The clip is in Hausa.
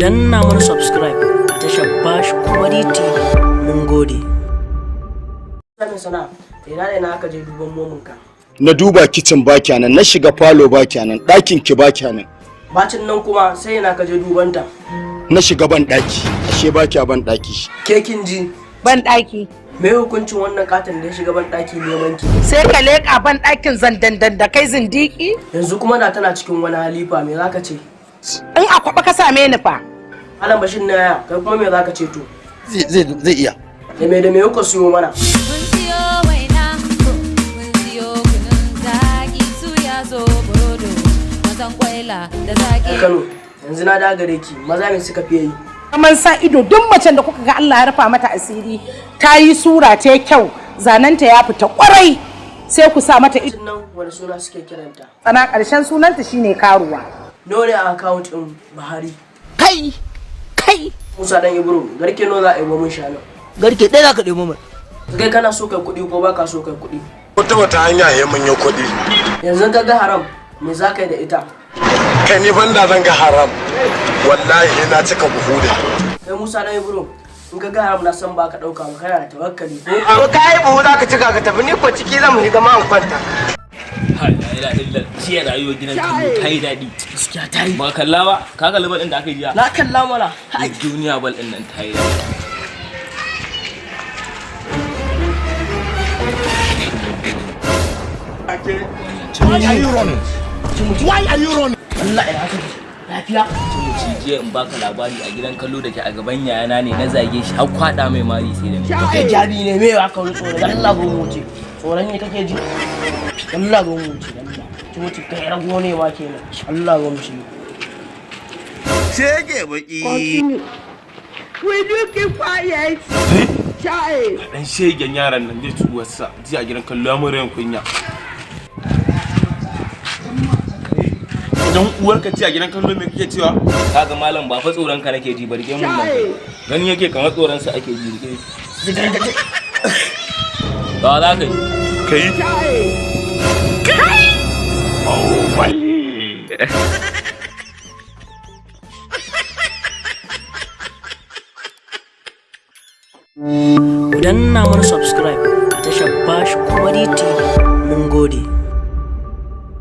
danna mana subscribe a tashar Bash Comedy TV. Mun gode. Ina aka je duban mominka? Na duba kitchen ba kyanan, na shiga falo ba kyanan, ɗakin ki ba kyanan. Bacin nan kuma sai ina ka je dubanta? Na shiga ban ɗaki, ashe ba kya ban ɗaki. Ke kin ji? Ban ɗaki. Me hukuncin wannan katon da ya shiga ban ɗaki neman ki? Sai ka leƙa ban ɗakin zandandan da kai zindiki? Yanzu kuma na tana cikin wani halifa, me zaka ce? In a kwaɓa ka same ni fa. Alan Bashir na yaya, kai kuma me zaka ce to? Zai iya. Da me kuka siyo mana? Kano, yanzu na da gare ki, maza me suka fiye yi? Kaman sa ido duk macen da kuka ga Allah ya rufa mata asiri, ta yi sura ta kyau, zananta ya fita kwarai, sai ku sa mata ido. Nan wani suna suke kiranta? Tsana ƙarshen sunanta shine karuwa. Nawa ne a account ɗin Buhari? Kai! Musa dan Ibro, garke nawa za a yi mun shanu? Garke ɗaya za ka ɗebo mana. Kai kana so kai kuɗi ko baka so kai kuɗi? Wata hanya ya mun yi kuɗi. Yanzu ka ga haram, me za ka yi da ita? Kai ni banda zan ga haram. Wallahi na cika buhu da. Kai Musa dan Ibro, in ka ga haram na san baka ɗauka ba, kana da tawakkali ko? To kai buhu za ka cika ka tafi ni ko ciki zan mu shiga ma an kwanta. Jiya rayuwar gidan kallo ta yi daɗi. Gaskiya ta yi. Ba kalla ba, ka kalli bal ɗin da aka yi jiya. Na kalla mana. Duniya bal ɗin nan ta yi daɗi. Why are you running? Allah ya haka. Lafiya. Muci jiya in baka labari a gidan kallo da ke a gaban yayana ne na zage shi har kwaɗa mai mari sai da ni. Kai jari ne me ya kawo tsoro? Allah go mu ce. Tsoron ne kake ji? Allah go mu ce. Muci kai rago ne ma kenan. Allah go mu ce. Shege baki. Will you keep quiet? Child. Dan shegen yaran nan zai tuwar sa ji a gidan kallo ya mun rayin kunya. Dan uwarka ce a gidan kallo me kake cewa? Kaga malam ba fa tsoron ka nake ji barke mun nan. Gani yake kamar tsoron sa ake ji rike. Ba za ka yi. Kai. Oh bali. Ku danna mana subscribe a tashar Bash Comedy TV. Mun gode.